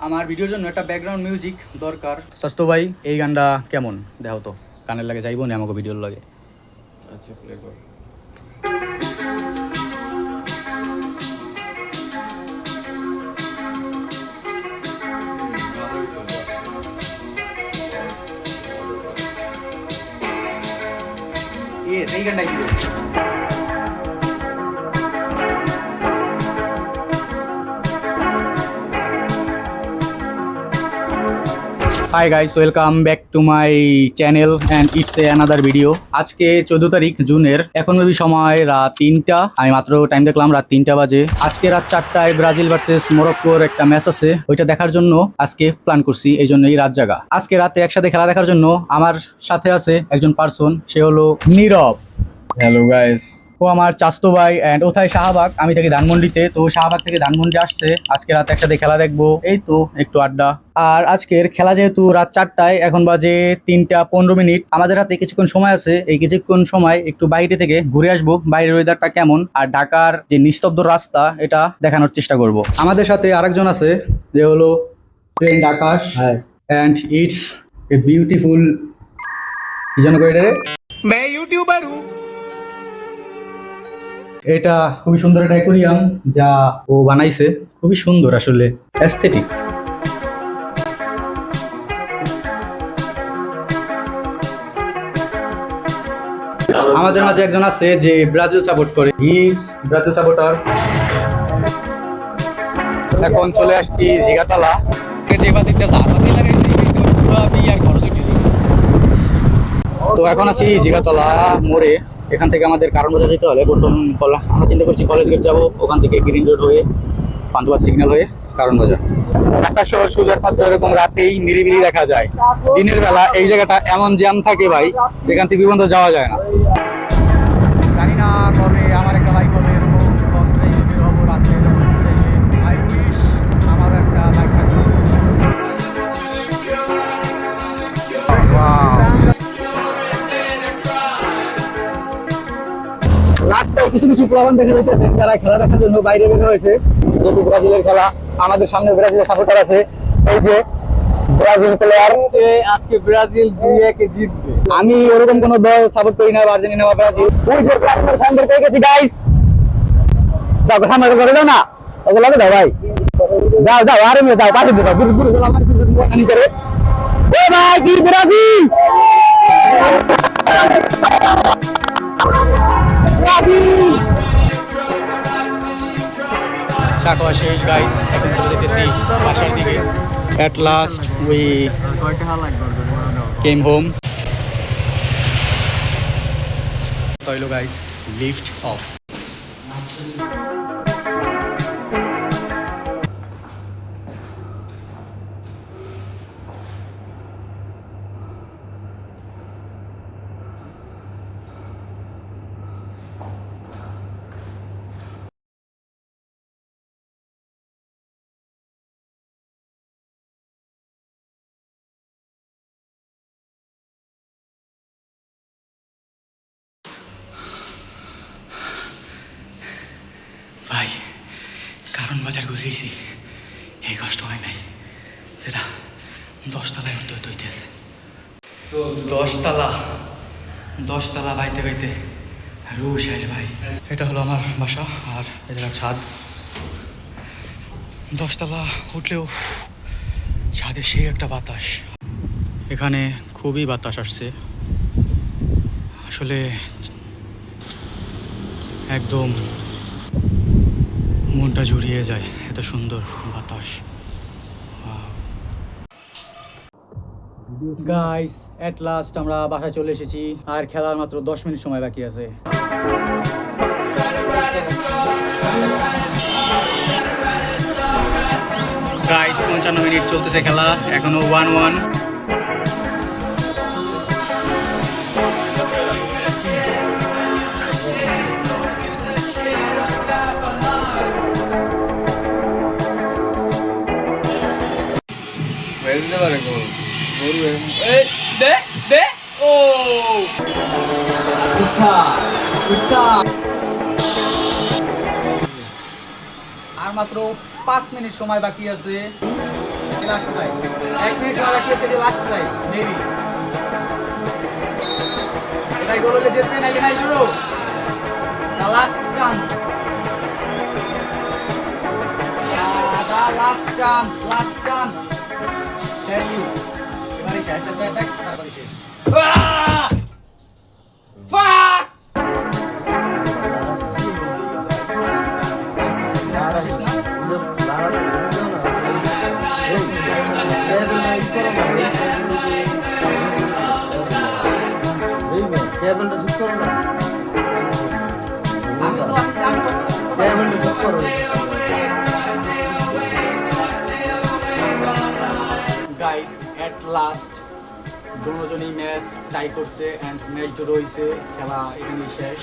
আমার ভিডিওর জন্য একটা ব্যাকগ্রাউন্ড মিউজিক দরকার। স্বাস্থ্য ভাই এই গানটা কেমন দেখো তো, কানের লাগে যাইবো না আমাকে ভিডিওর লাগে। আচ্ছা প্লে কর। ভালোই তো যাচ্ছে। এই গানটাই দিবে। Hi guys, welcome back to my channel and it's a another video. আজকে 14 তারিখ জুনের, এখন যদি সময় রাত 3টা। আমি মাত্র টাইম দেখলাম রাত 3টা বাজে। আজকে রাত 4টায় ব্রাজিল ভার্সেস মরক্কোর একটা ম্যাচ আছে, ওইটা দেখার জন্য আজকে প্ল্যান করছি, এই জন্যই রাত জাগা। আজকে রাতে একসাথে খেলা দেখার জন্য আমার সাথে আছে একজন পার্সন, সে হলো নীরব। Hello guys. ও আমার চাস্তো ভাই অ্যান্ড ওথায় শাহবাগ, আমি থাকি ধানমন্ডিতে। তো শাহবাগ থেকে ধানমন্ডি আসছে আজকে রাতে একসাথে খেলা দেখবো, এই তো একটু আড্ডা। আর আজকের খেলা যেহেতু রাত 4টায়, এখন বাজে 3টা 15 মিনিট, আমাদের হাতে কিছুক্ষণ সময় আছে। এই কিছুক্ষণ সময় একটু বাইরে থেকে ঘুরে আসবো, বাইরের ওয়েদারটা কেমন আর ঢাকার যে নিস্তব্ধ রাস্তা এটা দেখানোর চেষ্টা করব। আমাদের সাথে আরেকজন আছে, যে হলো friend Akash and it's a beautiful, কি যেন কই রে, मैं यूट्यूबर हूँ। এটা খুবই সুন্দর একটা অ্যাকোরিয়াম যা ও বানাইছে, খুবই সুন্দর আসলে, অ্যাস্থেটিক। আমাদের মাঝে একজন আছে যে ব্রাজিল সাপোর্ট করে, হিজ ব্রাজিল সাপোর্টার। এখন চলে আসছি জিগাতলা, তো এখন আছি জিগাতলা মোড়ে। এখান থেকে আমাদের কারণ বাজার যেতে হলে প্রথম আমরা চিন্তা করছি কলেজ গেট যাবো, ওখান থেকে গ্রিন রোড হয়ে পান্তুবাদ সিগন্যাল হয়ে কারণ বাজার। ঢাকা শহর শুধু একমাত্র এরকম রাতেই নিরিবিলি দেখা যায়। দিনের বেলা এই জায়গাটা এমন জ্যাম থাকে ভাই, এখান থেকে বিবন্ধ যাওয়া যায় না। জানি না কবে আমার একটা বাইক হবে এরকম লং ড্রাইভে বের হবো রাত্রে, যখন আই উইশ আমারও একটা বাইক থাকবে। রাস্তায় কিছু কিছু প্রমাণ দেখা যাইতেছে যারা খেলা দেখার জন্য বাইরে বের হয়েছে। যেহেতু ব্রাজিলের খেলা, আমাদের সামনে ব্রাজিলের সাপোর্টার আছে, এই যে ব্রাজিল প্লেয়ার। আজকে ব্রাজিল 2-1 জিতবে। আমি ওরকম কোনো দল সাপোর্ট করি না, আর্জেন্টিনা বা ব্রাজিল। ওই যে প্রাইমার ফ্যানদের পেয়ে গেছি গাইস, যাও সামনে করে দাও না, ওগুলো লাগে দাও ভাই, যাও যাও আরে মেয়ে যাও, পাঠিয়ে দাও দূর দূর আমার কি করে। ও ভাই কি ব্রাজিল চা খাওয়া শেষ গাইস, এখন চলে যেতেছি বাসার দিকে। At last we came home. Hello guys, lift off. ভাই কারণ বাজার ঘুরে গেছি, এই কষ্ট হয় নাই, সেটা 10 তলায় উঠতে হইতে হইতেছে। 10 তলা বাইতে বাইতে রু শেষ ভাই। এটা হলো আমার বাসা আর এটা ছাদ। 10তলা উঠলেও ছাদে সেই একটা বাতাস, এখানে খুবই বাতাস আসছে আসলে, একদম মনটা জুড়িয়ে যায়, এত সুন্দর বাতাস। গাইস এট লাস্ট আমরা বাসায় চলে এসেছি, আর খেলার মাত্র 10 মিনিট সময় বাকি আছে। গাইস 55 মিনিট চলতেছে খেলা, এখনো 1-1। দিতে পারে গোল গরু এই দে দে ও আর মাত্র 5 মিনিট সময় বাকি আছে। লাস্ট ট্রাই 1 মিনিট সময় বাকি আছে, এটি লাস্ট ট্রাই মেবি এটাই গোল হলে জিতবে নাকি নাই draw the last chance last chance শেষ শুট এবারে শেষ একটা অ্যাটাক তারপরে শেষ ফাক কেবলটা ঠিক করো না আমি তো কেবলটা ঠিক করো গাইস এট লাস্ট দুজনই ম্যাচ টাই করছে এন্ড ম্যাচ ড্র হইছে খেলা এখানেই শেষ